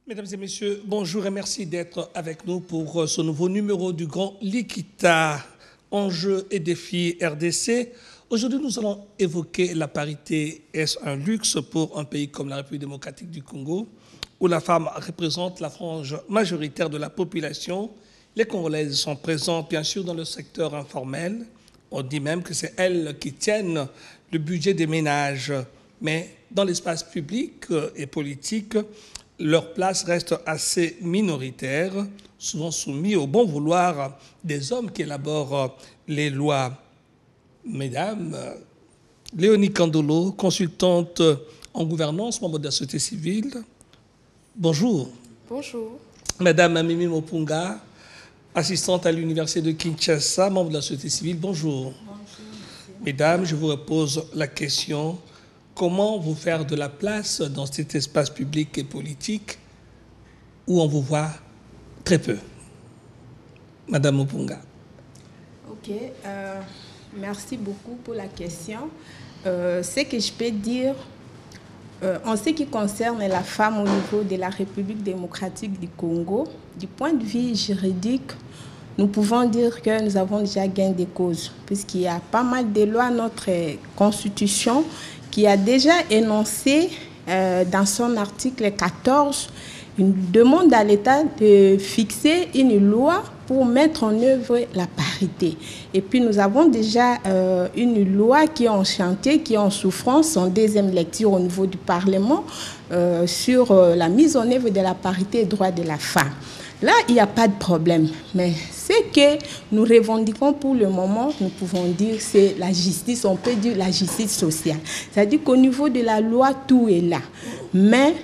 Mesdames et messieurs, bonjour et merci d'être avec nous pour ce nouveau numéro du Grand Likita, enjeux et défis RDC. Aujourd'hui, nous allons évoquer la parité. Est-ce un luxe pour un pays comme la République démocratique du Congo, où la femme représente la frange majoritaire de la population? Les Congolaises sont présentes, bien sûr, dans le secteur informel. On dit même que c'est elles qui tiennent le budget des ménages. Mais dans l'espace public et politique, leur place reste assez minoritaire, souvent soumis au bon vouloir des hommes qui élaborent les lois. Mesdames, Léonie Kandolo, consultante en gouvernance, membre de la société civile, bonjour. Bonjour. Madame Mimi Mopunga, assistante à l'Université de Kinshasa, membre de la société civile, bonjour. Bonjour. Mesdames, je vous repose la question. Comment vous faire de la place dans cet espace public et politique où on vous voit très peu? Madame Mopunga. Ok, merci beaucoup pour la question. Ce que je peux dire, en ce qui concerne la femme au niveau de la République démocratique du Congo, du point de vue juridique, nous pouvons dire que nous avons déjà gain de cause, puisqu'il y a pas mal de lois, notre constitution, qui a déjà énoncé dans son article 14 une demande à l'État de fixer une loi pour mettre en œuvre la parité. Et puis nous avons déjà une loi qui est en chantier, qui est en souffrance, en deuxième lecture au niveau du Parlement, sur la mise en œuvre de la parité et droits de la femme. Là, il n'y a pas de problème. Mais ce que nous revendiquons pour le moment, nous pouvons dire, c'est la justice, on peut dire la justice sociale. C'est-à-dire qu'au niveau de la loi, tout est là. Mais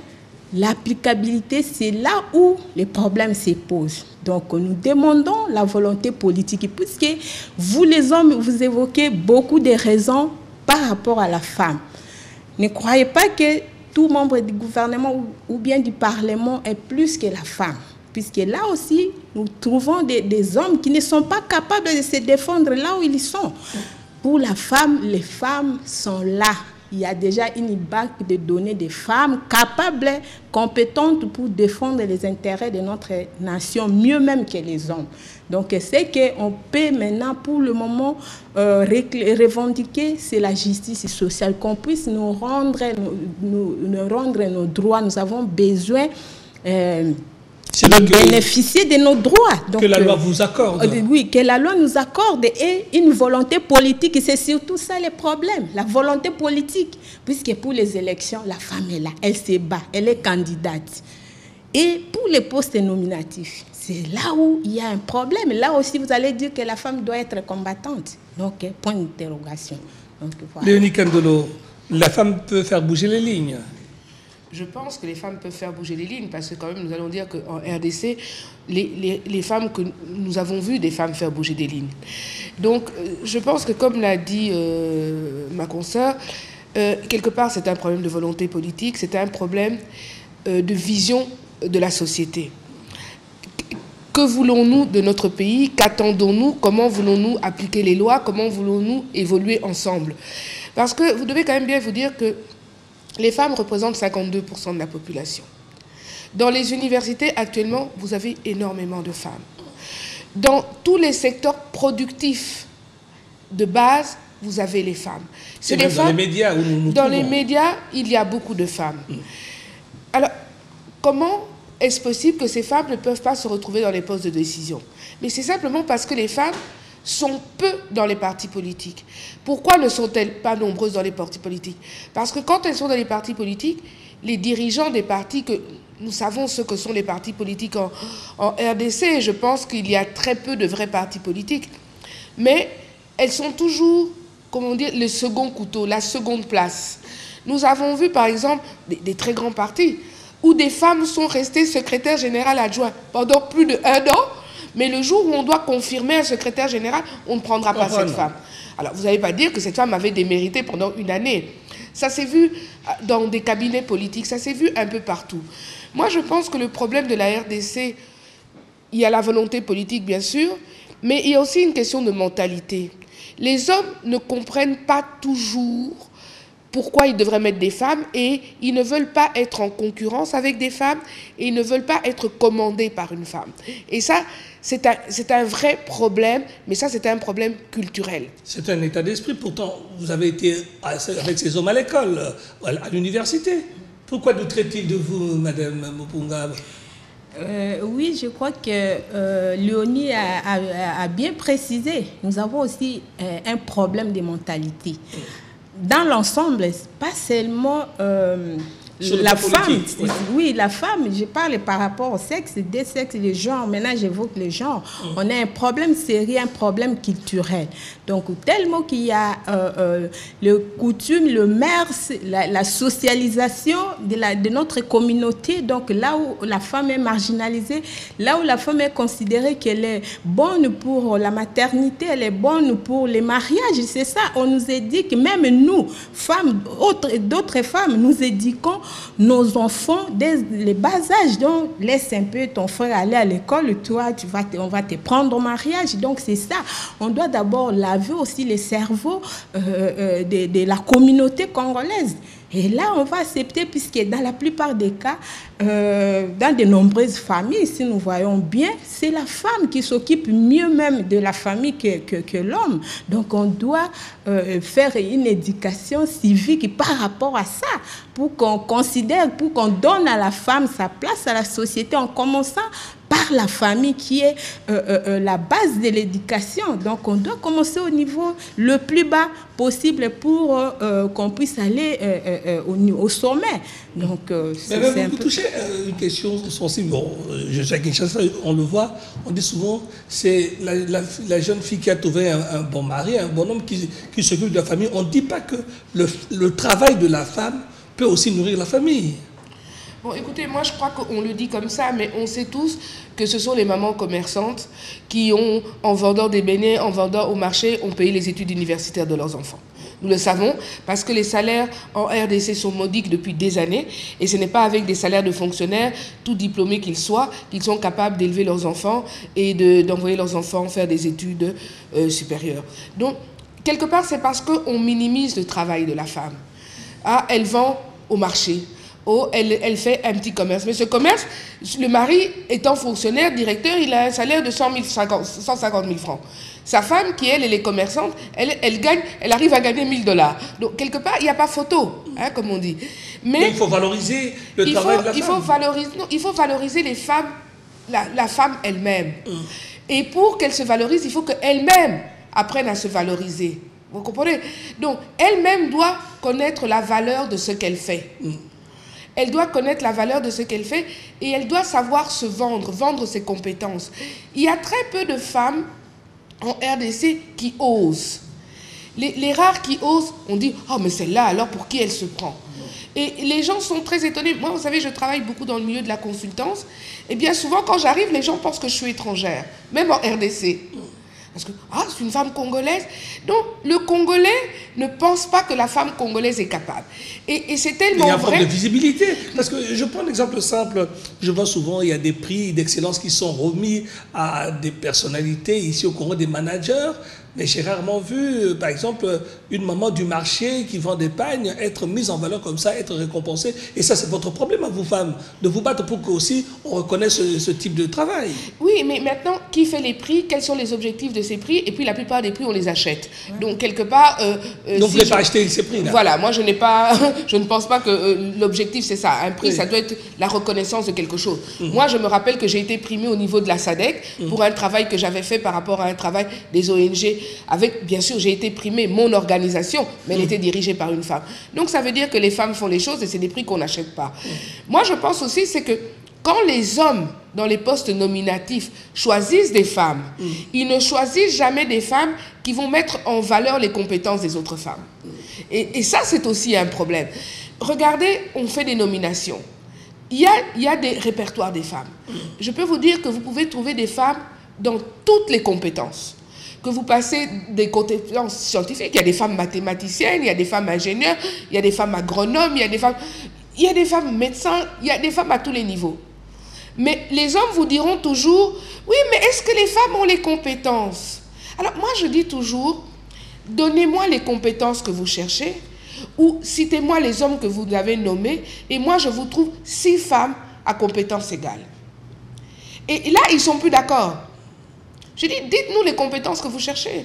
l'applicabilité, c'est là où les problèmes se posent. Donc, nous demandons la volonté politique. Puisque vous, les hommes, vous évoquez beaucoup de raisons par rapport à la femme. Ne croyez pas que tout membre du gouvernement ou bien du Parlement est plus que la femme. Puisque là aussi, nous trouvons des hommes qui ne sont pas capables de se défendre là où ils sont. Pour la femme, les femmes sont là. Il y a déjà une banque de données de femmes capables, compétentes pour défendre les intérêts de notre nation, mieux même que les hommes. Donc, ce qu'on peut maintenant, pour le moment, revendiquer, c'est la justice sociale, qu'on puisse nous rendre nos droits. Nous avons besoin de bénéficier de nos droits. Donc, que la loi vous accorde. Oui, que la loi nous accorde et une volonté politique. C'est surtout ça le problème, la volonté politique. Puisque pour les élections, la femme est là, elle se bat, elle est candidate. Et pour les postes nominatifs, c'est là où il y a un problème. Là aussi, vous allez dire que la femme doit être combattante. Donc, point d'interrogation. Voilà. Léonie Kandolo, la femme peut faire bouger les lignes. Je pense que les femmes peuvent faire bouger les lignes parce que quand même nous allons dire qu'en RDC, les femmes que nous avons vues, des femmes faire bouger des lignes. Donc je pense que comme l'a dit ma consoeur, quelque part c'est un problème de volonté politique, c'est un problème de vision de la société. Que voulons-nous de notre pays? Qu'attendons-nous? Comment voulons-nous appliquer les lois? Comment voulons-nous évoluer ensemble? Parce que vous devez quand même bien vous dire que les femmes représentent 52% de la population. Dans les universités, actuellement, vous avez énormément de femmes. Dans tous les secteurs productifs de base, vous avez les femmes. C'est les femmes, dans les médias où nous dans les médias, il y a beaucoup de femmes. Alors, comment est-ce possible que ces femmes ne peuvent pas se retrouver dans les postes de décision? Mais c'est simplement parce que les femmes sont peu dans les partis politiques. Pourquoi ne sont-elles pas nombreuses dans les partis politiques? Parce que quand elles sont dans les partis politiques, les dirigeants des partis, que nous savons ce que sont les partis politiques en RDC, je pense qu'il y a très peu de vrais partis politiques, mais elles sont toujours, comment dire, le second couteau, la seconde place. Nous avons vu par exemple des très grands partis où des femmes sont restées secrétaires générales adjointes pendant plus d'1 an. Mais le jour où on doit confirmer un secrétaire général, on ne prendra pas cette femme. Alors, vous n'allez pas dire que cette femme avait démérité pendant 1 année. Ça s'est vu dans des cabinets politiques, ça s'est vu un peu partout. Moi, je pense que le problème de la RDC, il y a la volonté politique, bien sûr, mais il y a aussi une question de mentalité. Les hommes ne comprennent pas toujours pourquoi ils devraient mettre des femmes, et ils ne veulent pas être en concurrence avec des femmes, et ils ne veulent pas être commandés par une femme. Et ça, c'est un vrai problème, mais ça, c'est un problème culturel. C'est un état d'esprit. Pourtant, vous avez été avec ces hommes à l'école, à l'université. Pourquoi douterait-il de vous, Madame Mupunga? Oui, je crois que Léonie a bien précisé. Nous avons aussi un problème de mentalité. Dans l'ensemble, pas seulement la femme. Oui, la femme, je parle par rapport au sexe, des sexes, les genres. Maintenant, j'évoque les genres. On a un problème sérieux, un problème culturel. Donc, tellement qu'il y a le coutume, le mœurs, la socialisation de notre communauté. Donc, là où la femme est marginalisée, là où la femme est considérée qu'elle est bonne pour la maternité, elle est bonne pour les mariages. C'est ça, on nous éduque, même nous, femmes, d'autres femmes, nous éduquons nos enfants dès le bas âge. Donc, laisse un peu ton frère aller à l'école, toi, on va te prendre au mariage. Donc, c'est ça. On doit d'abord laver aussi les cerveaux de la communauté congolaise. Et là, on va accepter, puisque dans la plupart des cas, dans de nombreuses familles, si nous voyons bien, c'est la femme qui s'occupe mieux même de la famille que l'homme. Donc, on doit faire une éducation civique par rapport à ça, pour qu'on considère, pour qu'on donne à la femme sa place à la société, en commençant par la famille qui est la base de l'éducation. Donc, on doit commencer au niveau le plus bas possible pour qu'on puisse aller au sommet. Donc, c'est un peu... touchez une question sensible. Bon, je sais qu'à Kinshasa, on le voit, on dit souvent, c'est la jeune fille qui a trouvé un bon mari, un bon homme qui s'occupe de la famille. On ne dit pas que le travail de la femme peut aussi nourrir la famille. Bon, écoutez, moi je crois qu'on le dit comme ça, mais on sait tous que ce sont les mamans commerçantes qui ont, en vendant des beignets, en vendant au marché, ont payé les études universitaires de leurs enfants. Nous le savons parce que les salaires en RDC sont modiques depuis des années, et ce n'est pas avec des salaires de fonctionnaires, tout diplômés qu'ils soient, qu'ils sont capables d'élever leurs enfants et d'envoyer leurs enfants faire des études supérieures. Donc, quelque part, c'est parce qu'on minimise le travail de la femme. Ah, elle vend au marché. Oh, elle fait un petit commerce. Mais ce commerce, le mari étant fonctionnaire, directeur, il a un salaire de 150 000 francs. Sa femme, qui elle est commerçante, elle arrive à gagner 1 000 $. Donc, quelque part, il n'y a pas photo, hein, comme on dit. Mais il faut valoriser le travail de la femme. Il faut valoriser les femmes, la femme elle-même. Et pour qu'elle se valorise, il faut qu'elle-même apprenne à se valoriser. Vous comprenez? Donc, elle-même doit connaître la valeur de ce qu'elle fait. Elle doit connaître la valeur de ce qu'elle fait, et elle doit savoir se vendre ses compétences. Il y a très peu de femmes en RDC qui osent. Les rares qui osent, on dit « Oh, mais celle-là, alors pour qui elle se prend ?» Et les gens sont très étonnés. Moi, vous savez, je travaille beaucoup dans le milieu de la consultance, et bien souvent, quand j'arrive, les gens pensent que je suis étrangère, même en RDC. Parce que, ah, c'est une femme congolaise. Donc, le Congolais ne pense pas que la femme congolaise est capable. Et c'est tellement vrai. Il y a un problème de visibilité. Parce que je prends un exemple simple. Je vois souvent, il y a des prix d'excellence qui sont remis à des personnalités ici au Congo, des managers. Mais j'ai rarement vu, par exemple, une maman du marché qui vend des pagnes être mise en valeur comme ça, être récompensée. Et ça, c'est votre problème à vous, femmes, de vous battre pour qu'aussi on reconnaisse ce type de travail. Oui, mais maintenant, qui fait les prix? Quels sont les objectifs de ces prix? Et puis, la plupart des prix, on les achète. Donc, quelque part... donc, vous n'avez pas acheté ces prix-là? Voilà, moi, je ne pense pas que l'objectif, c'est ça. Un prix, ça doit être la reconnaissance de quelque chose. Moi, je me rappelle que j'ai été primée au niveau de la SADC pour un travail que j'avais fait par rapport à un travail des ONG. Avec, bien sûr, j'ai été primée, mon organisation, mais elle était dirigée par une femme. Donc, ça veut dire que les femmes font les choses et c'est des prix qu'on n'achète pas. Moi, je pense aussi, c'est que quand les hommes, dans les postes nominatifs, choisissent des femmes, ils ne choisissent jamais des femmes qui vont mettre en valeur les compétences des autres femmes. Et ça, c'est aussi un problème. Regardez, on fait des nominations. Il y a des répertoires des femmes. Je peux vous dire que vous pouvez trouver des femmes dans toutes les compétences. Que vous passez des compétences scientifiques, il y a des femmes mathématiciennes, il y a des femmes ingénieurs, il y a des femmes agronomes, il y a des femmes médecins, il y a des femmes à tous les niveaux. Mais les hommes vous diront toujours, oui, mais est-ce que les femmes ont les compétences? Alors moi je dis toujours, donnez-moi les compétences que vous cherchez, ou citez-moi les hommes que vous avez nommés, et moi je vous trouve 6 femmes à compétences égales. Et là, ils ne sont plus d'accord. Je dis, dites-nous les compétences que vous cherchez.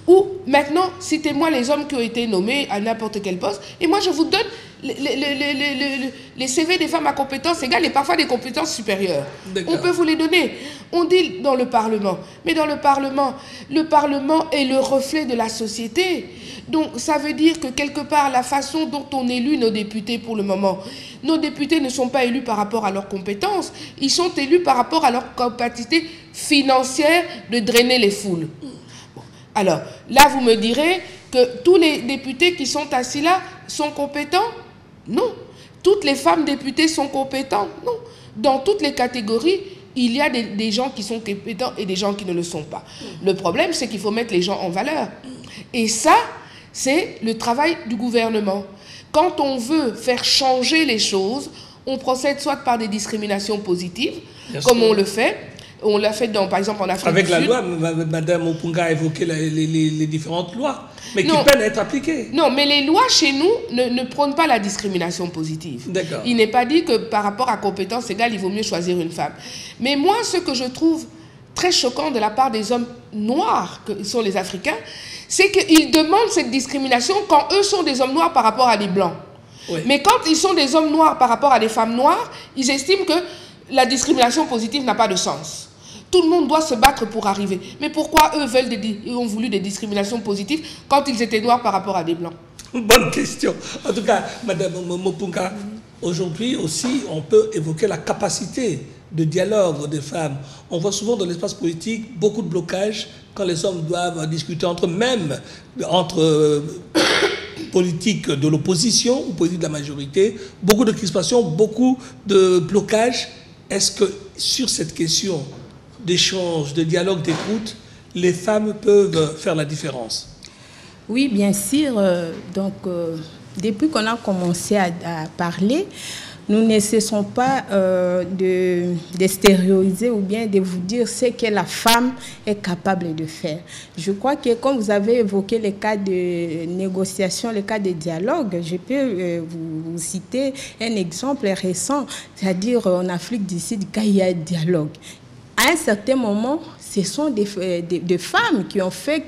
Ou maintenant, citez-moi les hommes qui ont été nommés à n'importe quel poste, et moi je vous donne les CV des femmes à compétences égales et parfois des compétences supérieures. On peut vous les donner. On dit dans le Parlement, mais dans le Parlement est le reflet de la société. Donc ça veut dire que quelque part, la façon dont on élit nos députés pour le moment, nos députés ne sont pas élus par rapport à leurs compétences, ils sont élus par rapport à leur capacité financière de drainer les foules. Bon. Alors là, vous me direz que tous les députés qui sont assis là sont compétents? Non. Toutes les femmes députées sont compétentes? Non. Dans toutes les catégories, il y a des gens qui sont compétents et des gens qui ne le sont pas. Le problème, c'est qu'il faut mettre les gens en valeur. Et ça, c'est le travail du gouvernement. Quand on veut faire changer les choses, on procède soit par des discriminations positives, comme on le fait. On l'a fait, par exemple, en Afrique avec du Sud. Avec la loi, Mme Opunga a évoqué les différentes lois, mais qui peinent à être appliquées. Non, mais les lois chez nous ne prônent pas la discrimination positive. D'accord. Il n'est pas dit que par rapport à compétences égales, il vaut mieux choisir une femme. Mais moi, ce que je trouve très choquant de la part des hommes noirs, que sont les Africains, c'est qu'ils demandent cette discrimination quand eux sont des hommes noirs par rapport à des blancs. Oui. Mais quand ils sont des hommes noirs par rapport à des femmes noires, ils estiment que la discrimination positive n'a pas de sens. Tout le monde doit se battre pour arriver. Mais pourquoi eux ont voulu des discriminations positives quand ils étaient noirs par rapport à des blancs? Bonne question. En tout cas, Mme Mopunga, aujourd'hui aussi, on peut évoquer la capacité de dialogue des femmes. On voit souvent dans l'espace politique beaucoup de blocages quand les hommes doivent discuter entre eux, même entre politiques de l'opposition ou politiques de la majorité. Beaucoup de crispations, beaucoup de blocages. Est-ce que sur cette question d'échange, de dialogue, d'écoute, les femmes peuvent faire la différence? Oui, bien sûr. Depuis qu'on a commencé à parler, nous ne cessons pas de stéréotiser ou bien de vous dire ce que la femme est capable de faire. Je crois que comme vous avez évoqué les cas de négociation, les cas de dialogue, je peux vous citer un exemple récent, c'est-à-dire en Afrique du Sud, quand il y a un dialogue. À un certain moment, ce sont des femmes qui ont fait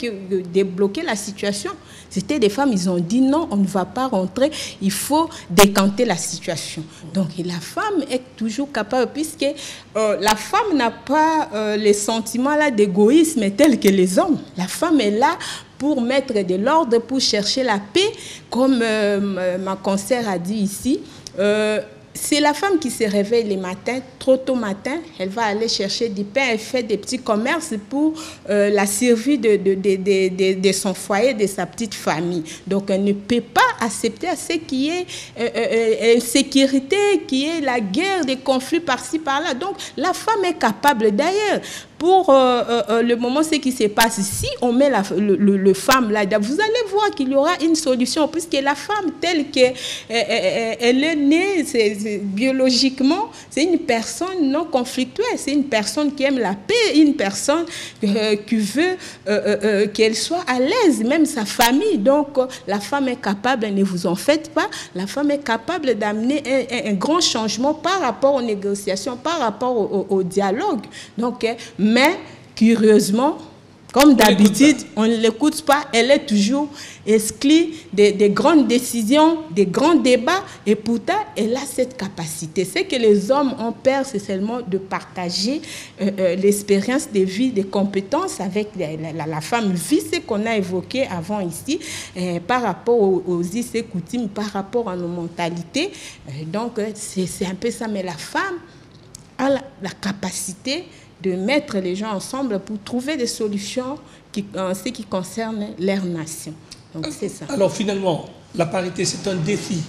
débloquer la situation. C'était des femmes, ils ont dit non, on ne va pas rentrer, il faut décanter la situation. Donc la femme est toujours capable, puisque la femme n'a pas les sentiments là d'égoïsme tels que les hommes. La femme est là pour mettre de l'ordre, pour chercher la paix, comme ma consoeur a dit ici. C'est la femme qui se réveille les matins, trop tôt matin, elle va aller chercher du pain, elle fait des petits commerces pour la survie de son foyer, de sa petite famille. Donc elle ne peut pas accepter à ce qu'il y ait insécurité, qu'il y ait la guerre, des conflits par-ci, par-là. Donc la femme est capable d'ailleurs. Pour le moment, ce qui se passe, si on met le femme là, vous allez voir qu'il y aura une solution, puisque la femme telle qu'elle est née biologiquement, c'est une personne non conflictuelle, c'est une personne qui aime la paix, une personne qui veut qu'elle soit à l'aise, même sa famille. Donc la femme est capable, ne vous en faites pas, la femme est capable d'amener un grand changement par rapport aux négociations, par rapport au dialogue. Donc, mais, curieusement, comme d'habitude, on ne l'écoute pas. Elle est toujours exclue des grandes décisions, des grands débats. Et pourtant, elle a cette capacité. Ce que les hommes ont peur, c'est seulement de partager l'expérience de vie, des compétences avec la femme. Vu ce qu'on a évoqué avant ici, par rapport aux us et coutumes, par rapport à nos mentalités. Donc, c'est un peu ça. Mais la femme a la capacité de mettre les gens ensemble pour trouver des solutions en ce qui concerne leur nation. Donc c'est ça. Alors finalement, la parité, c'est un défi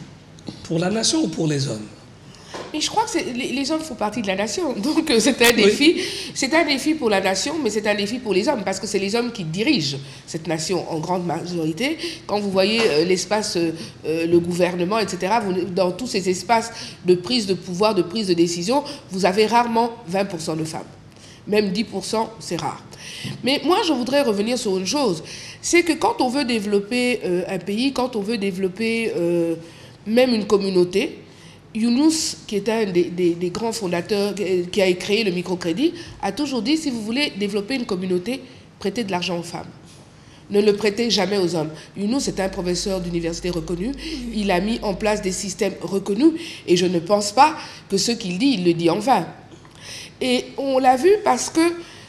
pour la nation ou pour les hommes? Mais je crois que les hommes font partie de la nation. Donc c'est un défi. Oui. C'est un défi pour la nation, mais c'est un défi pour les hommes, parce que c'est les hommes qui dirigent cette nation en grande majorité. Quand vous voyez l'espace, le gouvernement, etc., dans tous ces espaces de prise de pouvoir, de prise de décision, vous avez rarement 20% de femmes. Même 10%, c'est rare. Mais moi, je voudrais revenir sur une chose. C'est que quand on veut développer un pays, quand on veut développer même une communauté, Younous, qui est un des grands fondateurs, qui a créé le microcrédit, a toujours dit, si vous voulez développer une communauté, prêtez de l'argent aux femmes. Ne le prêtez jamais aux hommes. Younous est un professeur d'université reconnu. Il a mis en place des systèmes reconnus. Et je ne pense pas que ce qu'il dit, il le dit en vain. Et on l'a vu parce que,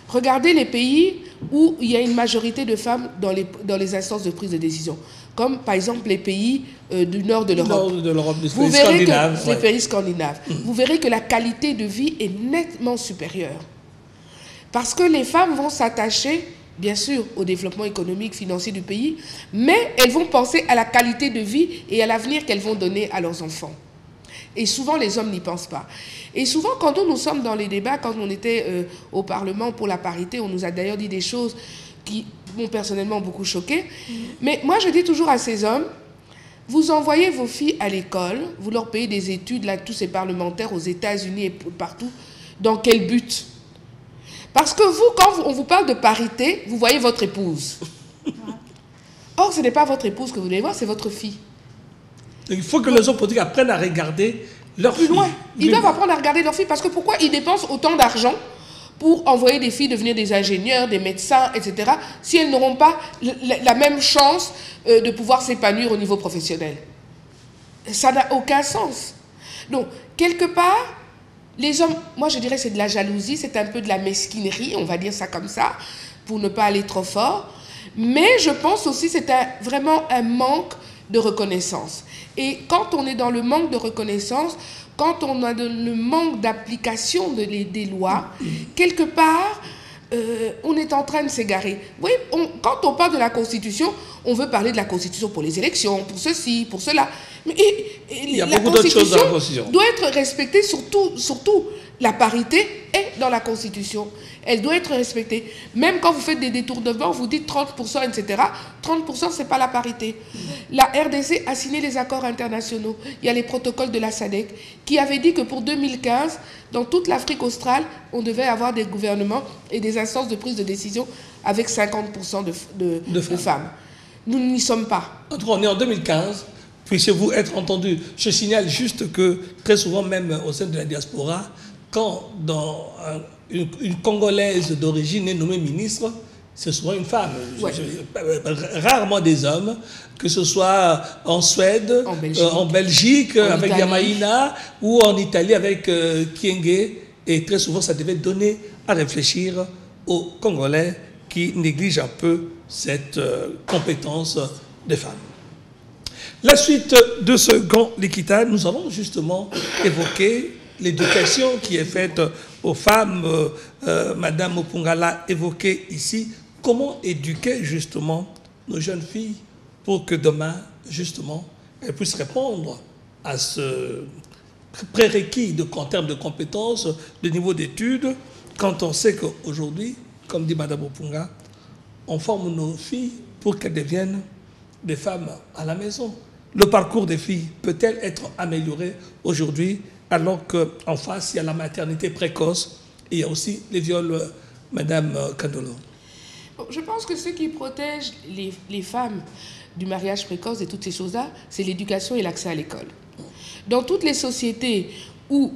regardez les pays où il y a une majorité de femmes dans les instances de prise de décision. Comme par exemple les pays du nord de l'Europe. Vous verrez que les pays scandinaves. Vous verrez que la qualité de vie est nettement supérieure. Parce que les femmes vont s'attacher, bien sûr, au développement économique, financier du pays, mais elles vont penser à la qualité de vie et à l'avenir qu'elles vont donner à leurs enfants. Et souvent, les hommes n'y pensent pas. Et souvent, quand nous sommes dans les débats, quand on était au Parlement pour la parité, on nous a d'ailleurs dit des choses qui m'ont personnellement beaucoup choqué. Mais moi, je dis toujours à ces hommes, vous envoyez vos filles à l'école, vous leur payez des études, là, tous ces parlementaires aux États-Unis et partout, dans quel but? Parce que vous, quand on vous parle de parité, vous voyez votre épouse. Or, ce n'est pas votre épouse que vous devez voir, c'est votre fille. Il faut que les hommes politiques apprennent à regarder leur fille. Plus loin. Ils doivent apprendre à regarder leur fille parce que pourquoi ils dépensent autant d'argent pour envoyer des filles devenir des ingénieurs, des médecins, etc., si elles n'auront pas la même chance de pouvoir s'épanouir au niveau professionnel? Ça n'a aucun sens. Donc, quelque part, les hommes, moi je dirais c'est de la jalousie, c'est un peu de la mesquinerie, on va dire ça comme ça, pour ne pas aller trop fort. Mais je pense aussi que c'est vraiment un manque de reconnaissance. Et quand on est dans le manque de reconnaissance, quand on a le manque d'application des lois, quelque part, on est en train de s'égarer. Oui, quand on parle de la Constitution, on veut parler de la Constitution pour les élections, pour ceci, pour cela. Mais il y a beaucoup d'autres choses dans la Constitution. Doit être respectée, surtout la parité est dans la Constitution. Elle doit être respectée. Même quand vous faites des détournements, vous dites 30%, etc. 30%, ce n'est pas la parité. La RDC a signé les accords internationaux. Il y a les protocoles de la SADC qui avaient dit que pour 2015, dans toute l'Afrique australe, on devait avoir des gouvernements et des instances de prise de décision avec 50% de femmes. Nous n'y sommes pas. En tout cas, on est en 2015. Puissiez-vous être entendu. Je signale juste que très souvent, même au sein de la diaspora, quand dans une Congolaise d'origine est nommée ministre, c'est souvent une femme. Ouais. Rarement des hommes, que ce soit en Suède, en Belgique avec Yamaïna, ou en Italie avec Kienge. Et très souvent, ça devait donner à réfléchir aux Congolais qui négligent un peu cette compétence des femmes. La suite de ce grand Likita, nous avons justement évoqué l'éducation qui est faite aux femmes. Madame Opungala évoquait ici comment éduquer justement nos jeunes filles pour que demain, justement, elles puissent répondre à ce prérequis en termes de compétences, de niveau d'études, quand on sait qu'aujourd'hui, comme dit Madame Opunga, on forme nos filles pour qu'elles deviennent des femmes à la maison. Le parcours des filles peut-elle être amélioré aujourd'hui alors qu'en face, il y a la maternité précoce et il y a aussi les viols, Madame Kandolo? Je pense que ce qui protège les femmes du mariage précoce et toutes ces choses-là, c'est l'éducation et l'accès à l'école. Dans toutes les sociétés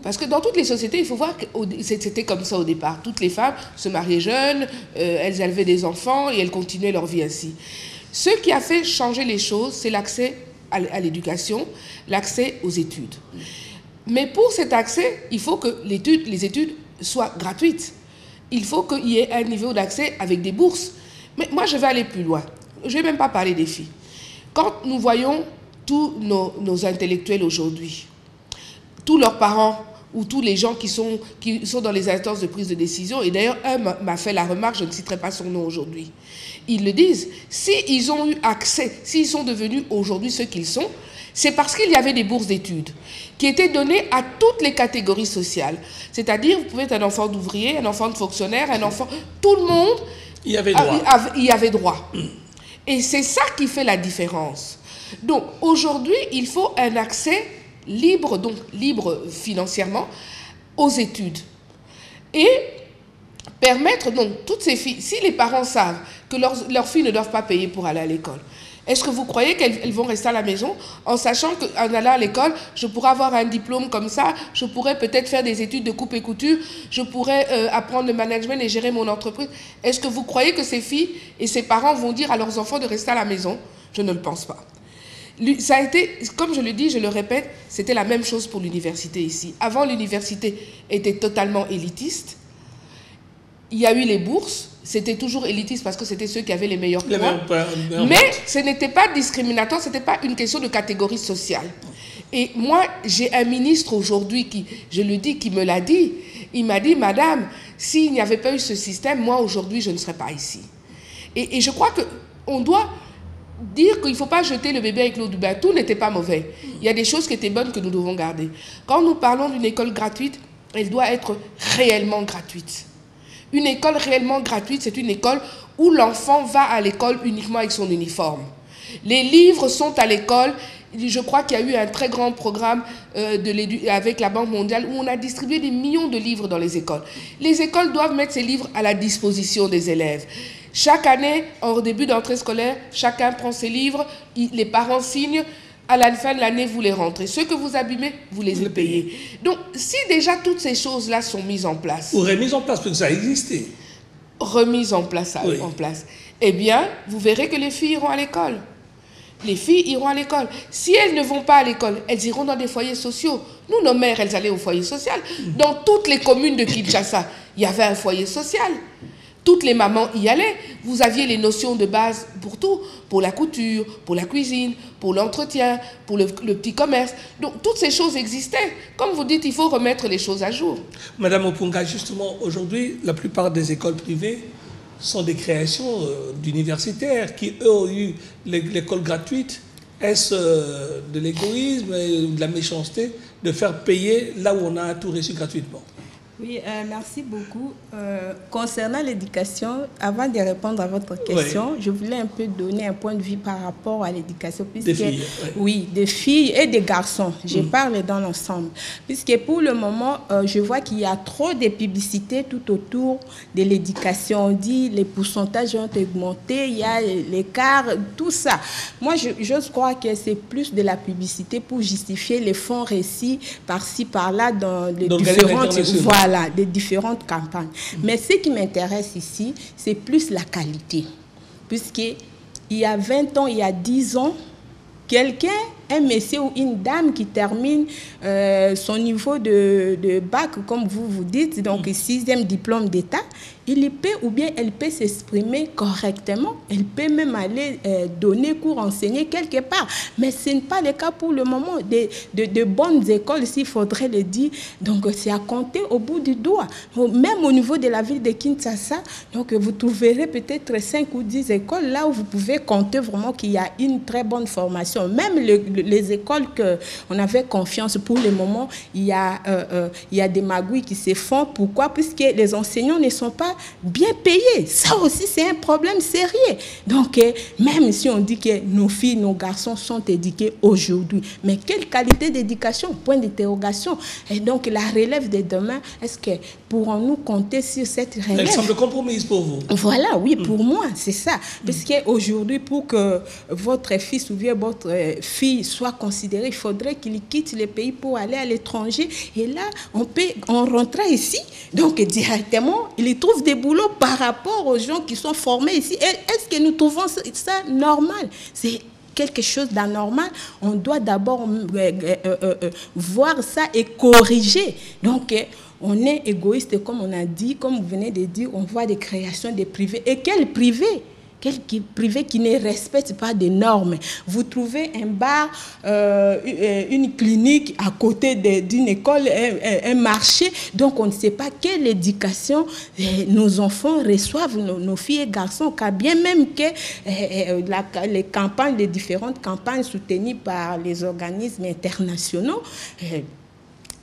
parce que dans toutes les sociétés, il faut voir que c'était comme ça au départ. Toutes les femmes se mariaient jeunes, elles élevaient des enfants et elles continuaient leur vie ainsi. Ce qui a fait changer les choses, c'est l'accès à l'éducation, l'accès aux études. Mais pour cet accès, il faut que les études soient gratuites. Il faut qu'il y ait un niveau d'accès avec des bourses. Mais moi, je vais aller plus loin. Je ne vais même pas parler des filles. Quand nous voyons tous nos intellectuels aujourd'hui, tous leurs parents ou tous les gens qui sont dans les instances de prise de décision, et d'ailleurs, un m'a fait la remarque, je ne citerai pas son nom aujourd'hui, ils le disent, s'ils ont eu accès, s'ils sont devenus aujourd'hui ce qu'ils sont, c'est parce qu'il y avait des bourses d'études qui étaient données à toutes les catégories sociales. C'est-à-dire, vous pouvez être un enfant d'ouvrier, un enfant de fonctionnaire, un enfant... Tout le monde y avait droit. Y avait droit. Et c'est ça qui fait la différence. Donc, aujourd'hui, il faut un accès libre, donc libre financièrement, aux études. Et permettre, donc, toutes ces filles, si les parents savent que leurs filles ne doivent pas payer pour aller à l'école, est-ce que vous croyez qu'elles vont rester à la maison en sachant qu'en allant à l'école, je pourrais avoir un diplôme comme ça, je pourrais peut-être faire des études de coupe et couture, je pourrais apprendre le management et gérer mon entreprise? Est-ce que vous croyez que ces filles et ces parents vont dire à leurs enfants de rester à la maison? Je ne le pense pas. Ça a été, comme je le dis, je le répète, c'était la même chose pour l'université ici. Avant, l'université était totalement élitiste. Il y a eu les bourses. C'était toujours élitiste parce que c'était ceux qui avaient les meilleurs points. Mais ce n'était pas discriminatoire, ce n'était pas une question de catégorie sociale. Et moi, j'ai un ministre aujourd'hui qui, je le dis, qui me l'a dit. Il m'a dit, madame, s'il n'y avait pas eu ce système, moi aujourd'hui, je ne serais pas ici. Et je crois qu'on doit dire qu'il ne faut pas jeter le bébé avec l'eau du bain. Tout n'était pas mauvais. Il y a des choses qui étaient bonnes que nous devons garder. Quand nous parlons d'une école gratuite, elle doit être réellement gratuite. Une école réellement gratuite, c'est une école où l'enfant va à l'école uniquement avec son uniforme. Les livres sont à l'école. Je crois qu'il y a eu un très grand programme avec la Banque mondiale où on a distribué des millions de livres dans les écoles. Les écoles doivent mettre ces livres à la disposition des élèves. Chaque année, en début d'entrée scolaire, chacun prend ses livres, les parents signent. À la fin de l'année, vous les rentrez. Ceux que vous abîmez, vous les payez. Donc, si déjà toutes ces choses-là sont mises en place... Ou remises en place, parce que ça a existé. Remises en place, oui. Eh bien, vous verrez que les filles iront à l'école. Les filles iront à l'école. Si elles ne vont pas à l'école, elles iront dans des foyers sociaux. Nous, nos mères, elles allaient au foyer social. Dans toutes les communes de Kinshasa, il y avait un foyer social. Toutes les mamans y allaient. Vous aviez les notions de base pour tout, pour la couture, pour la cuisine, pour l'entretien, pour le petit commerce. Donc, toutes ces choses existaient. Comme vous dites, il faut remettre les choses à jour. Madame Opunga, justement, aujourd'hui, la plupart des écoles privées sont des créations d'universitaires qui, eux, ont eu l'école gratuite. Est-ce de l'égoïsme et de la méchanceté de faire payer là où on a tout reçu gratuitement? Oui, merci beaucoup. Concernant l'éducation, avant de répondre à votre question, je voulais un peu donner un point de vue par rapport à l'éducation. Des filles. Oui, des filles et des garçons. Je parle dans l'ensemble. Puisque pour le moment, je vois qu'il y a trop de publicité tout autour de l'éducation. On dit les pourcentages ont augmenté, il y a l'écart, tout ça. Moi, je crois que c'est plus de la publicité pour justifier les fonds récits par-ci, par-là dans les différentes... Voilà, des différentes campagnes. Mais ce qui m'intéresse ici, c'est plus la qualité. Puisqu'il y a 20 ans, il y a 10 ans, quelqu'un, un monsieur ou une dame qui termine son niveau de bac, comme vous dites, donc 6e diplôme d'État, il peut ou bien elle peut s'exprimer correctement, elle peut même aller donner cours, enseigner quelque part. Mais ce n'est pas le cas pour le moment. De bonnes écoles, s'il faudrait le dire, donc c'est à compter au bout du doigt. Même au niveau de la ville de Kinshasa, donc vous trouverez peut-être 5 ou 10 écoles là où vous pouvez compter vraiment qu'il y a une très bonne formation. Même les écoles qu'on avait confiance pour le moment, il y a des magouilles qui se font. Pourquoi? Puisque les enseignants ne sont pas bien payés. Ça aussi, c'est un problème sérieux. Donc, même si on dit que nos filles, nos garçons sont éduqués aujourd'hui, mais quelle qualité d'éducation? Point d'interrogation. Et donc, la relève de demain, est-ce que pourrons-nous compter sur cette relève? Elle semble compromise pour vous. Voilà, oui, pour moi, c'est ça. Parce qu'aujourd'hui, pour que votre fils ou bien votre fille soit considérée, il faudrait qu'il quitte le pays pour aller à l'étranger. Et là, on rentre ici. Donc, directement, il trouve des boulots par rapport aux gens qui sont formés ici. Est-ce que nous trouvons ça normal? C'est quelque chose d'anormal. On doit d'abord voir ça et corriger. Donc, on est égoïste, comme on a dit, comme vous venez de dire, on voit des créations des privés. Et quel privé? Quel privé qui ne respecte pas des normes? Vous trouvez un bar, une clinique à côté d'une école, un marché. Donc, on ne sait pas quelle éducation nos enfants reçoivent, nos filles et garçons, car bien même que les campagnes, les différentes campagnes soutenues par les organismes internationaux,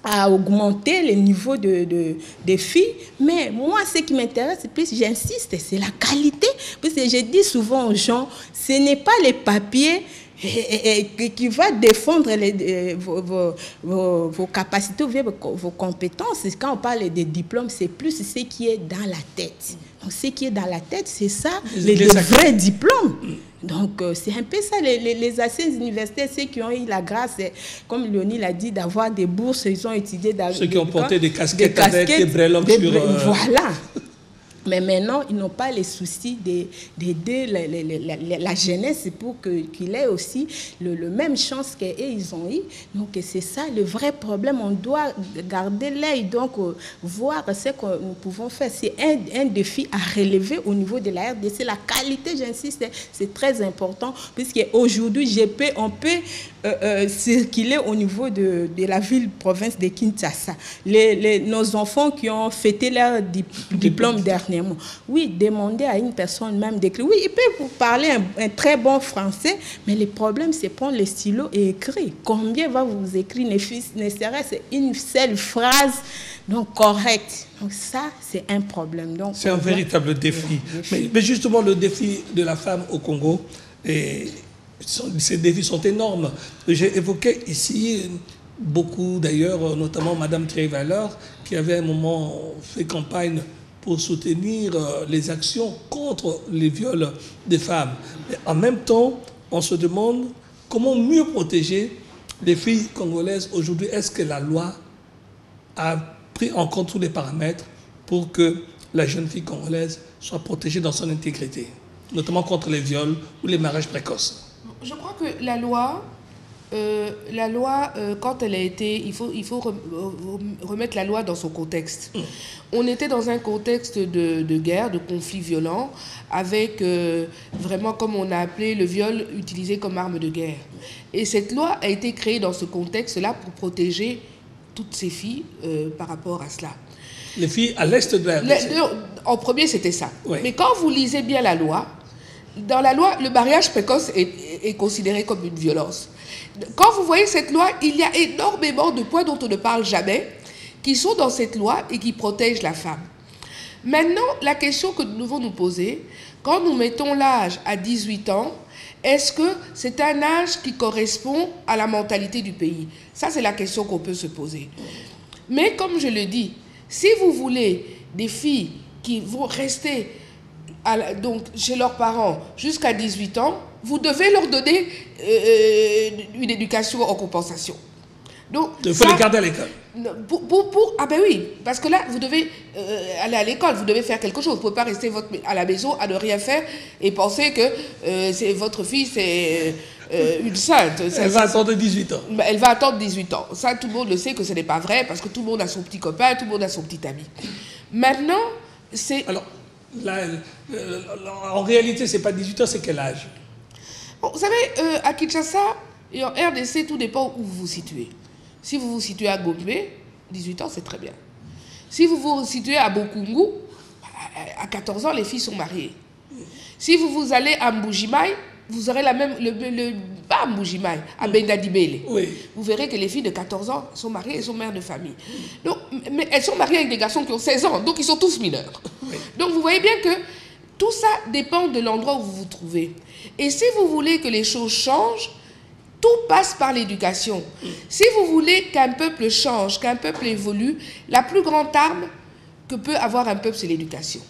à augmenter les niveaux des filles. Mais moi, ce qui m'intéresse, plus j'insiste, c'est la qualité. Parce que je dis souvent aux gens, ce n'est pas les papiers et qui va défendre vos capacités, vos compétences. Quand on parle des diplômes, c'est plus ce qui est dans la tête. Donc, ce qui est dans la tête, c'est ça, les vrais diplômes. Donc, c'est un peu ça, les anciens universitaires, ceux qui ont eu la grâce, comme Léonie l'a dit, d'avoir des bourses, ils ont étudié... Ceux qui ont porté des casquettes avec des breloques sur... Voilà. Mais maintenant, ils n'ont pas les soucis d'aider la jeunesse pour qu'il ait aussi le même chance qu'eux, ils ont eu. Donc, c'est ça le vrai problème. On doit garder l'œil, donc voir ce que nous pouvons faire. C'est un défi à relever au niveau de la RDC. La qualité, j'insiste, c'est très important, puisqu'aujourd'hui, on peut circuler au niveau de la ville-province de Kinshasa. Nos enfants qui ont fêté leur diplôme dernièrement, oui, demander à une personne même d'écrire. Oui, il peut vous parler un très bon français, mais le problème, c'est prendre le stylo et écrire. Combien va vous écrire, ne serait-ce une seule phrase donc correcte. Donc ça, c'est un problème. C'est un véritable défi. Mais justement, le défi de la femme au Congo, ces défis sont énormes. J'ai évoqué ici beaucoup, d'ailleurs, notamment Mme Thierry Valeur, qui avait à un moment fait campagne pour soutenir les actions contre les viols des femmes. Mais en même temps, on se demande comment mieux protéger les filles congolaises aujourd'hui. Est-ce que la loi a pris en compte tous les paramètres pour que la jeune fille congolaise soit protégée dans son intégrité, notamment contre les viols ou les mariages précoces? Je crois que la loi, quand elle a été... Il faut remettre la loi dans son contexte. On était dans un contexte de guerre, de conflit violent, avec vraiment, comme on a appelé, le viol utilisé comme arme de guerre. Et cette loi a été créée dans ce contexte-là pour protéger toutes ces filles par rapport à cela. Les filles à l'est de la RDC. En premier, c'était ça. Oui. Mais quand vous lisez bien la loi, dans la loi, le mariage précoce est considéré comme une violence. Quand vous voyez cette loi, il y a énormément de points dont on ne parle jamais, qui sont dans cette loi et qui protègent la femme. Maintenant, la question que nous devons nous poser, quand nous mettons l'âge à 18 ans, est-ce que c'est un âge qui correspond à la mentalité du pays? Ça, c'est la question qu'on peut se poser. Mais comme je le dis, si vous voulez des filles qui vont rester donc, chez leurs parents jusqu'à 18 ans, vous devez leur donner une éducation en compensation. Donc, il faut les garder à l'école. Ah ben oui, parce que là, vous devez aller à l'école, vous devez faire quelque chose. Vous ne pouvez pas rester à la maison à ne rien faire et penser que votre fille, c'est une sainte. Elle va attendre 18 ans. Elle va attendre 18 ans. Ça, tout le monde le sait que ce n'est pas vrai, parce que tout le monde a son petit copain, tout le monde a son petit ami. Maintenant, c'est... Alors, là, en réalité, ce n'est pas 18 ans, c'est quel âge? Bon, vous savez, à Kinshasa et en RDC, tout dépend où vous vous situez. Si vous vous situez à Gombe, 18 ans, c'est très bien. Si vous vous situez à Bokungu, à 14 ans, les filles sont mariées. Si vous allez à Mbujimaï, vous aurez la même... pas à Mbujimaï, à Bendadibele. Oui. Vous verrez que les filles de 14 ans sont mariées et sont mères de famille. Donc, mais elles sont mariées avec des garçons qui ont 16 ans, donc ils sont tous mineurs. Oui. Donc vous voyez bien que tout ça dépend de l'endroit où vous vous trouvez. Et si vous voulez que les choses changent, tout passe par l'éducation. Si vous voulez qu'un peuple change, qu'un peuple évolue, la plus grande arme que peut avoir un peuple, c'est l'éducation.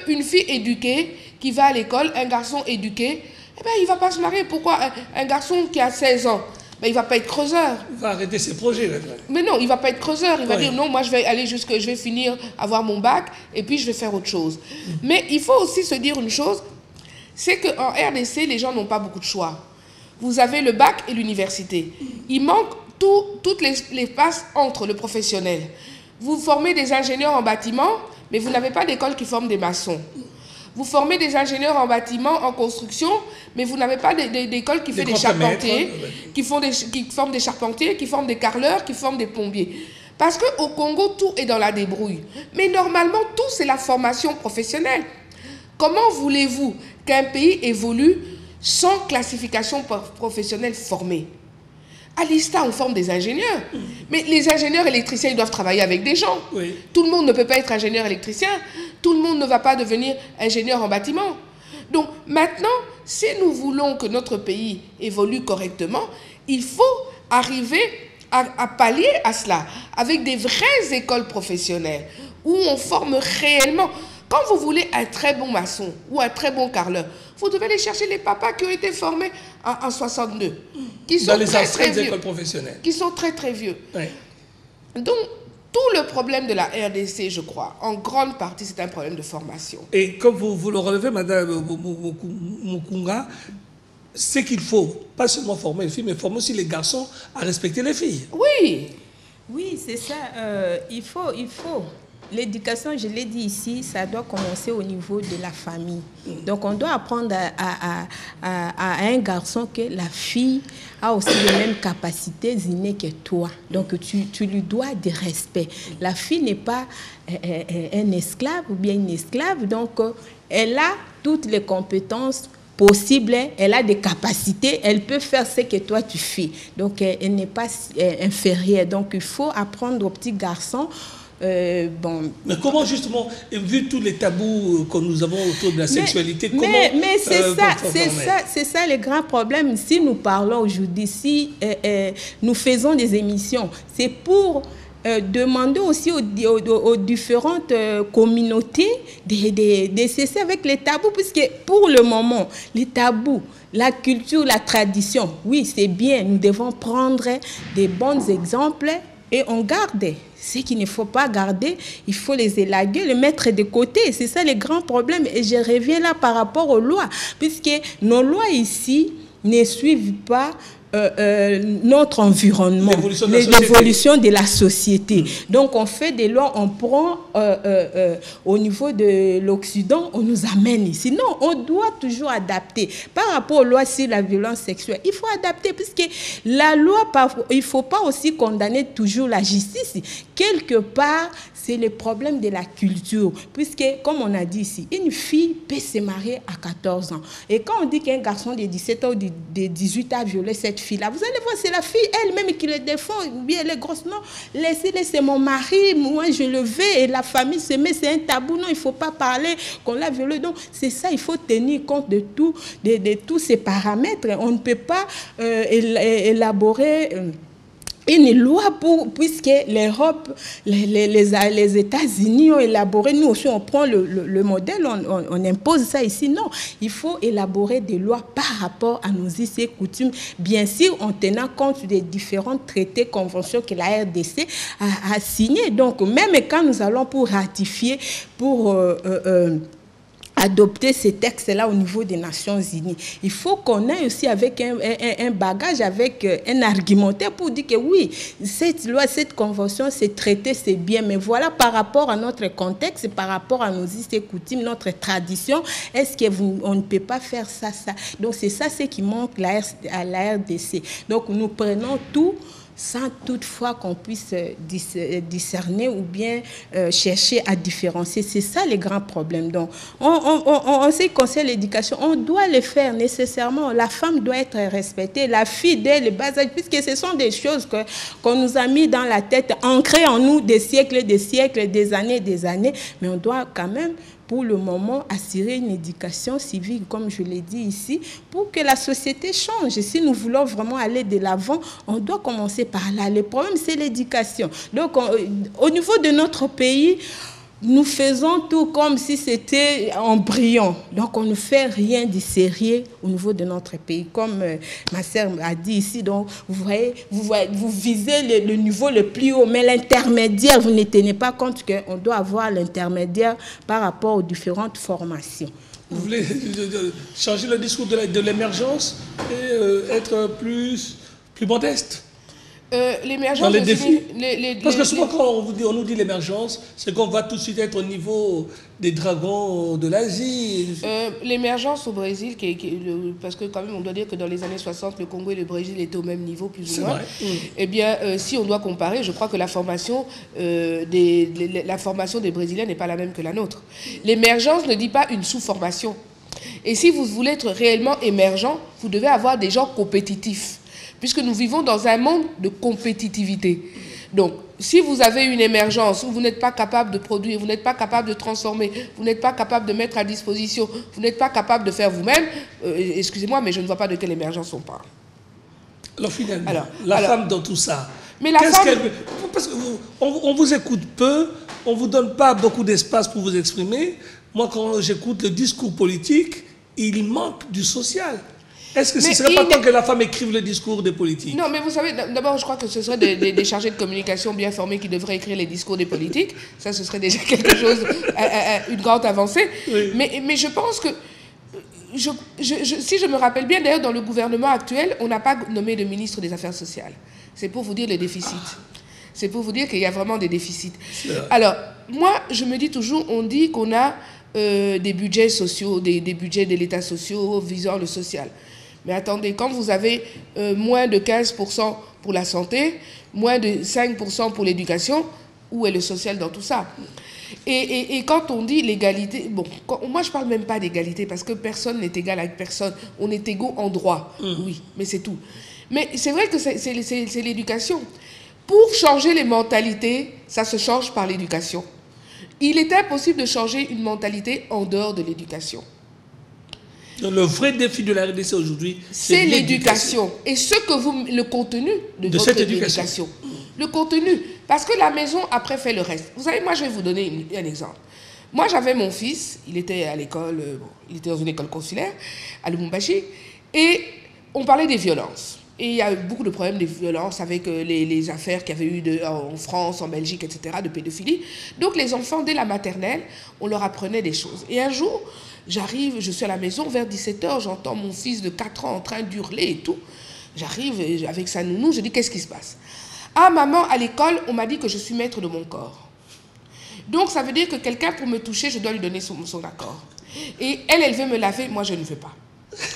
Une fille éduquée qui va à l'école, un garçon éduqué, eh ben, il ne va pas se marier. Pourquoi un garçon qui a 16 ans, ben, il ne va pas être creuseur. Il va arrêter ses projets. Là. Mais non, il ne va pas être creuseur. Il va dire non, moi je vais finir, avoir mon bac et puis je vais faire autre chose. Mais il faut aussi se dire une chose, c'est qu'en RDC, les gens n'ont pas beaucoup de choix. Vous avez le bac et l'université. Il manque toutes les passes entre le professionnel. Vous formez des ingénieurs en bâtiment, mais vous n'avez pas d'école qui forme des maçons. Vous formez des ingénieurs en bâtiment, en construction, mais vous n'avez pas d'école qui fait des charpentiers, qui forment des charpentiers, qui forment des carreleurs, qui forment des plombiers. Parce qu'au Congo, tout est dans la débrouille. Mais normalement, tout, c'est la formation professionnelle. Comment voulez-vous qu'un pays évolue sans classification professionnelle formée? À l'ISTA, on forme des ingénieurs. Mais les ingénieurs électriciens, ils doivent travailler avec des gens. Oui. Tout le monde ne peut pas être ingénieur électricien. Tout le monde ne va pas devenir ingénieur en bâtiment. Donc maintenant, si nous voulons que notre pays évolue correctement, il faut arriver à pallier à cela avec des vraies écoles professionnelles où on forme réellement. Quand vous voulez un très bon maçon ou un très bon carreleur, vous devez aller chercher les papas qui ont été formés en 62, qui sont dans les très vieux, écoles professionnelles. qui sont très vieux. Oui. Donc, tout le problème de la RDC, je crois, en grande partie, c'est un problème de formation. Et comme vous le relevez, Madame Mukunga, c'est qu'il faut pas seulement former les filles, mais former aussi les garçons à respecter les filles. Oui. Oui, c'est ça. Il faut. L'éducation, je l'ai dit ici, ça doit commencer au niveau de la famille. Donc, on doit apprendre à un garçon que la fille a aussi les mêmes capacités innées que toi. Donc, tu lui dois du respect. La fille n'est pas un esclave ou bien une esclave. Donc, elle a toutes les compétences possible, elle a des capacités, elle peut faire ce que toi tu fais. Donc, elle n'est pas inférieure. Donc, il faut apprendre aux petits garçons. Mais comment justement, vu tous les tabous que nous avons autour de la sexualité, comment mais c'est ça le grand problème. Si nous parlons aujourd'hui, si nous faisons des émissions, c'est pour demander aussi aux différentes communautés de cesser avec les tabous, puisque pour le moment, les tabous, la culture, la tradition, oui, c'est bien, nous devons prendre des bons exemples et on garde. Ce qu'il ne faut pas garder, il faut les élaguer, les mettre de côté. C'est ça le grand problème. Et je reviens là par rapport aux lois, puisque nos lois ici ne suivent pas notre environnement, l'évolution de la société. Donc, on fait des lois, on prend au niveau de l'Occident, on nous amène ici. Non, on doit toujours adapter. Par rapport aux lois sur la violence sexuelle, il faut adapter, puisque la loi, il ne faut pas aussi condamner toujours la justice. Quelque part, c'est le problème de la culture, puisque, comme on a dit ici, une fille peut se marier à 14 ans. Et quand on dit qu'un garçon de 17 ans ou de 18 ans a violé cette fille-là, vous allez voir, c'est la fille elle-même qui le défend, ou bien elle est grosse. Non, laissez, mon mari, moi je le veux, et la famille se met, c'est un tabou. Non, il ne faut pas parler qu'on l'a violé. Donc, c'est ça, il faut tenir compte de tous ces paramètres. On ne peut pas élaborer une loi puisque l'Europe, les États-Unis ont élaboré, nous aussi on prend le modèle, on impose ça ici. Non, il faut élaborer des lois par rapport à nos us et coutumes, bien sûr en tenant compte des différents traités, conventions que la RDC a signés. Donc même quand nous allons pour ratifier, pour adopter ces textes-là au niveau des Nations Unies, il faut qu'on ait aussi avec un bagage, avec un argumentaire pour dire que oui, cette loi, cette convention, ces traités, c'est bien, mais voilà, par rapport à notre contexte, par rapport à nos us et coutumes, notre tradition, est-ce qu'on ne peut pas faire ça? Donc c'est ça ce qui manque à la RDC. Donc nous prenons tout sans toutefois qu'on puisse discerner ou bien chercher à différencier. C'est ça le grand problème. Donc, en ce qui concerne l'éducation, on doit le faire nécessairement. La femme doit être respectée, la fille dès le bas âge, puisque ce sont des choses qu'on nous a mis dans la tête, ancrées en nous des siècles, des années, mais on doit quand même, pour le moment, assurer une éducation civique, comme je l'ai dit ici, pour que la société change. Si nous voulons vraiment aller de l'avant, on doit commencer par là. Le problème, c'est l'éducation. Donc, au niveau de notre pays, nous faisons tout comme si c'était embryon. Donc, on ne fait rien de sérieux au niveau de notre pays. Comme ma sœur a dit ici, donc, vous voyez, vous visez le niveau le plus haut, mais l'intermédiaire, vous ne tenez pas compte qu'on doit avoir l'intermédiaire par rapport aux différentes formations. Vous voulez changer le discours de l'émergence et être plus modeste? L'émergence, parce que souvent quand on nous dit l'émergence, c'est qu'on va tout de suite être au niveau des dragons de l'Asie. L'émergence au Brésil, parce que quand même on doit dire que dans les années 60, le Congo et le Brésil étaient au même niveau, plus ou moins. Eh bien, si on doit comparer, je crois que la formation des Brésiliens n'est pas la même que la nôtre. L'émergence ne dit pas une sous-formation. Et si vous voulez être réellement émergent, vous devez avoir des gens compétitifs, puisque nous vivons dans un monde de compétitivité. Donc, si vous avez une émergence où vous n'êtes pas capable de produire, vous n'êtes pas capable de transformer, vous n'êtes pas capable de mettre à disposition, vous n'êtes pas capable de faire vous-même, excusez-moi, mais je ne vois pas de quelle émergence on parle. Alors finalement, la femme dans tout ça, mais la femme... parce qu'on vous écoute peu, on ne vous donne pas beaucoup d'espace pour vous exprimer. Moi, quand j'écoute le discours politique, il manque du social. Est-ce que ce ne serait pas temps que la femme écrive le discours des politiques? Non, mais vous savez, d'abord, je crois que ce serait des chargés de communication bien formés qui devraient écrire les discours des politiques. Ça, ce serait déjà quelque chose, une grande avancée. Oui. Mais je pense que, si je me rappelle bien, d'ailleurs, dans le gouvernement actuel, on n'a pas nommé de ministre des Affaires sociales. C'est pour vous dire le déficit. C'est pour vous dire qu'il y a vraiment des déficits. Alors, moi, je me dis toujours, on dit qu'on a des budgets sociaux, des budgets de l'État sociaux visant le social. Mais attendez, quand vous avez moins de 15% pour la santé, moins de 5% pour l'éducation, où est le social dans tout ça? Et quand on dit l'égalité, bon, moi je ne parle même pas d'égalité parce que personne n'est égal avec personne. On est égaux en droit, oui, mais c'est tout. Mais c'est vrai que c'est l'éducation. Pour changer les mentalités, ça se change par l'éducation. Il est impossible de changer une mentalité en dehors de l'éducation. Le vrai défi de la RDC aujourd'hui, c'est l'éducation. Et le contenu de votre éducation. Le contenu. Parce que la maison, après, fait le reste. Vous savez, moi, je vais vous donner un exemple. Moi, j'avais mon fils, il était à l'école, il était dans une école consulaire, à Lubumbashi, et on parlait des violences. Et il y a eu beaucoup de problèmes de violences avec les affaires qu'il y avait eu en France, en Belgique, etc., de pédophilie. Donc, les enfants, dès la maternelle, on leur apprenait des choses. Et un jour, j'arrive, je suis à la maison, vers 17h, j'entends mon fils de 4 ans en train d'hurler et tout. J'arrive avec sa nounou, je dis, qu'est-ce qui se passe? Ah, maman, à l'école, on m'a dit que je suis maître de mon corps. Donc, ça veut dire que quelqu'un, pour me toucher, je dois lui donner son accord. Et elle veut me laver, moi, je ne veux pas.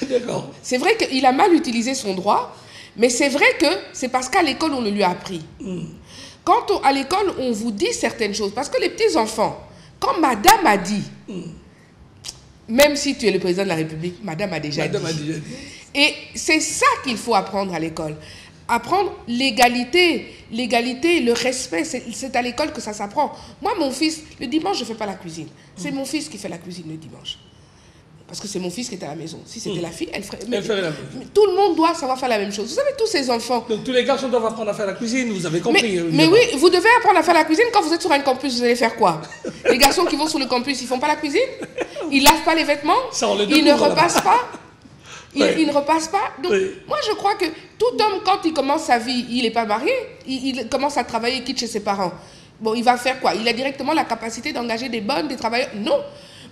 D'accord. C'est vrai qu'il a mal utilisé son droit, mais c'est vrai que c'est parce qu'à l'école, on le lui a appris. Quand à l'école, on vous dit certaines choses, parce que les petits enfants, quand madame a dit, même si tu es le président de la République, madame a déjà dit. Et c'est ça qu'il faut apprendre à l'école. Apprendre l'égalité, le respect, c'est à l'école que ça s'apprend. Moi, mon fils, le dimanche, je ne fais pas la cuisine. C'est mon fils qui fait la cuisine le dimanche. Parce que c'est mon fils qui était à la maison. Si c'était la fille, elle ferait la même. Tout le monde doit savoir faire la même chose. Vous savez, tous ces enfants... Donc tous les garçons doivent apprendre à faire la cuisine, vous avez compris. Mais oui, vous devez apprendre à faire la cuisine. Quand vous êtes sur un campus, vous allez faire quoi? Les garçons qui vont sur le campus, ils ne font pas la cuisine? Ils ne lavent pas les vêtements? Ils ne repassent pas? Il ne repasse pas. Donc, moi, je crois que tout homme, quand il commence sa vie, il n'est pas marié, il commence à travailler, il quitte chez ses parents. Bon, il va faire quoi? Il a directement la capacité d'engager des travailleurs? Non.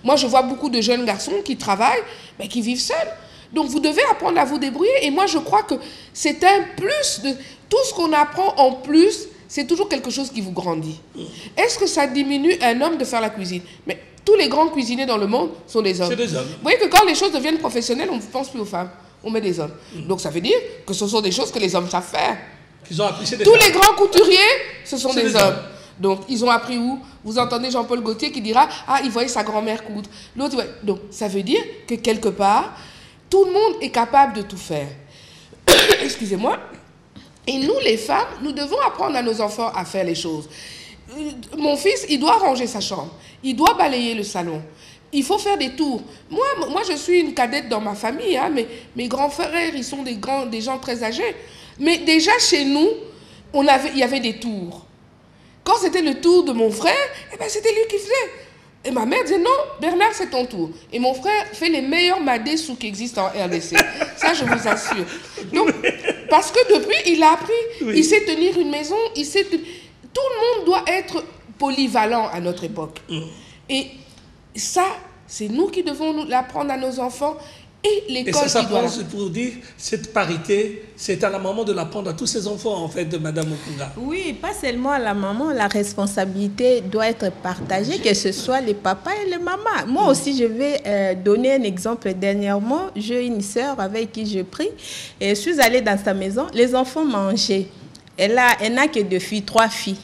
Moi, je vois beaucoup de jeunes garçons qui travaillent, mais qui vivent seuls. Donc, vous devez apprendre à vous débrouiller. Et moi, je crois que c'est un plus de... Tout ce qu'on apprend en plus, c'est toujours quelque chose qui vous grandit. Est-ce que ça diminue un homme de faire la cuisine? Mais tous les grands cuisiniers dans le monde sont des hommes. C'est des hommes. Vous voyez que quand les choses deviennent professionnelles, on ne pense plus aux femmes. On met des hommes. Donc, ça veut dire que ce sont des choses que les hommes savent faire. Ils ont appris, tous les grands couturiers, ce sont des hommes. Donc, ils ont appris où? Vous entendez Jean-Paul Gaultier qui dira « Ah, il voyait sa grand-mère coudre. » L'autre, ouais. Donc, ça veut dire que quelque part, tout le monde est capable de tout faire. Excusez-moi. Et nous, les femmes, nous devons apprendre à nos enfants à faire les choses. Mon fils, il doit ranger sa chambre. Il doit balayer le salon. Il faut faire des tours. Moi je suis une cadette dans ma famille. Hein, mes grands frères, ils sont des gens très âgés. Mais déjà, chez nous, il y avait des tours. Quand c'était le tour de mon frère, eh ben, c'était lui qui faisait. Et ma mère disait, non, Bernard, c'est ton tour. Et mon frère fait les meilleurs madés-sous qui existent en RDC. Ça, je vous assure. Donc, parce que depuis, il a appris. Oui. Il sait tenir une maison. Tout le monde doit être polyvalent à notre époque. Et ça, c'est nous qui devons l'apprendre à nos enfants. Et l'école qui doit... pour dire, cette parité, c'est à la maman de l'apprendre à tous ses enfants, en fait, de Madame Okunga. Oui, pas seulement à la maman, la responsabilité doit être partagée, que ce soit les papas et les mamans. Moi aussi, je vais donner un exemple. Dernièrement, j'ai une sœur avec qui je prie, et je suis allée dans sa maison, les enfants mangeaient. Elle n'a que 2 filles, 3 filles.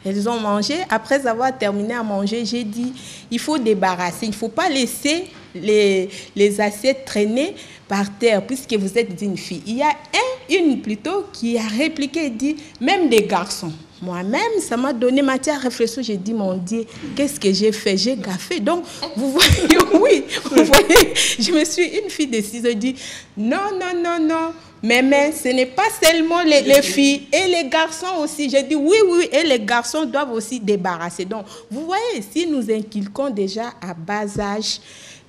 Elles ont mangé. Après avoir terminé à manger, j'ai dit, il faut débarrasser. Il ne faut pas laisser les assiettes traîner par terre, puisque vous êtes une fille. Il y a une plutôt qui a répliqué et dit, même des garçons. moi-même, ça m'a donné matière à réflexion. J'ai dit, mon Dieu, qu'est-ce que j'ai fait? J'ai gaffé. Donc, vous voyez, oui, vous voyez, je me suis une fille décise de dire, non, non, non, non. Mais ce n'est pas seulement les filles et les garçons aussi. J'ai dit oui, oui, et les garçons doivent aussi débarrasser. Donc, vous voyez, si nous inculquons déjà à bas âge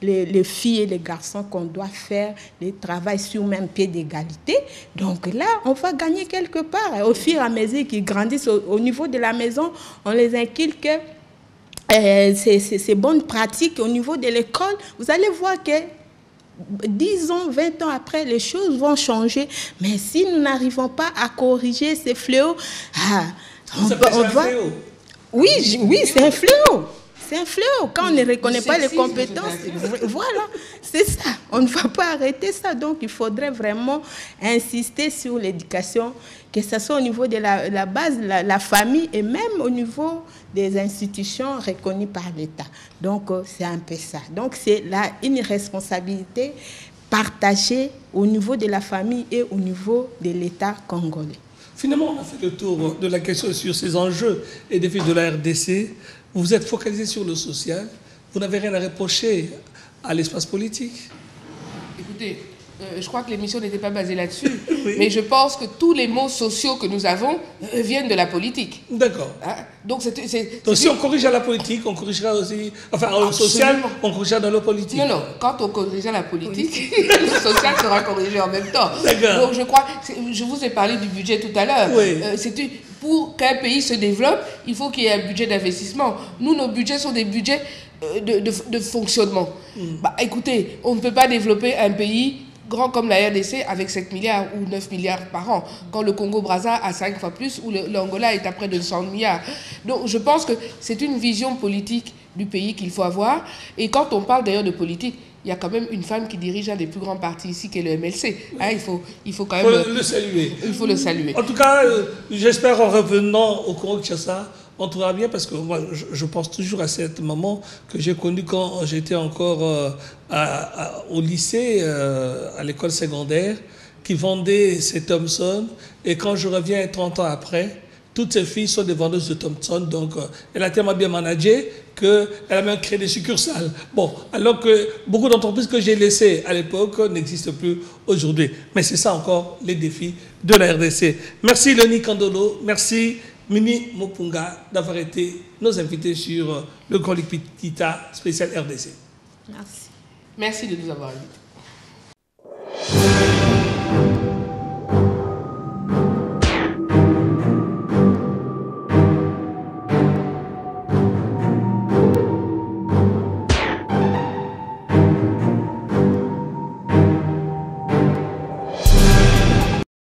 les filles et les garçons qu'on doit faire le travail sur le même pied d'égalité, donc là, on va gagner quelque part. Au fur et à mesure qu'ils grandissent au niveau de la maison, on les inculque ces bonnes pratiques au niveau de l'école. Vous allez voir que 10 ans, 20 ans après, les choses vont changer. Mais si nous n'arrivons pas à corriger ces fléaux, on va... Oui, c'est un fléau. C'est un fléau. Quand on ne reconnaît pas les compétences, voilà, c'est ça. On ne va pas arrêter ça. Donc, il faudrait vraiment insister sur l'éducation, que ce soit au niveau de la base, la famille, et même au niveau des institutions reconnues par l'État. Donc, c'est un peu ça. Donc, c'est là une responsabilité partagée au niveau de la famille et au niveau de l'État congolais. Finalement, on a fait le tour de la question sur ces enjeux et défis de la RDC. Vous vous êtes focalisé sur le social. Vous n'avez rien à reprocher à l'espace politique. Écoutez, je crois que l'émission n'était pas basée là-dessus, oui. Mais je pense que tous les maux sociaux que nous avons viennent de la politique. D'accord. Hein? Donc si on corrige à la politique, on corrigera aussi... Enfin, au social, on corrigera dans la politique. Non, non. Quand on corrigera la politique, le social sera corrigé en même temps. D'accord. Donc je crois... Je vous ai parlé du budget tout à l'heure. Oui. Pour qu'un pays se développe, il faut qu'il y ait un budget d'investissement. Nous, nos budgets sont des budgets de fonctionnement. Bah, écoutez, on ne peut pas développer un pays grand comme la RDC avec 7 milliards ou 9 milliards par an, quand le Congo-Brazza a 5 fois plus, ou l'Angola est à près de 100 milliards. Donc je pense que c'est une vision politique du pays qu'il faut avoir. Et quand on parle d'ailleurs de politique, il y a quand même une femme qui dirige un des plus grands partis ici, qui est le MLC. Hein, il faut quand même... le saluer. Il faut le saluer. En tout cas, j'espère en revenant au Congo-Kinshasa, on trouvera bien, parce que moi, je pense toujours à cette maman que j'ai connue quand j'étais encore au lycée, à l'école secondaire, qui vendait ses Thompson. Et quand je reviens 30 ans après, toutes ces filles sont des vendeuses de Thompson. Donc, elle a tellement bien managé qu'elle a même créé des succursales. Bon, alors que beaucoup d'entreprises que j'ai laissées à l'époque n'existent plus aujourd'hui. Mais c'est ça encore les défis de la RDC. Merci Léonie Kandolo, merci Mini Mopunga d'avoir été nos invités sur le Grand Likita spécial RDC. Merci. Merci de nous avoir invités.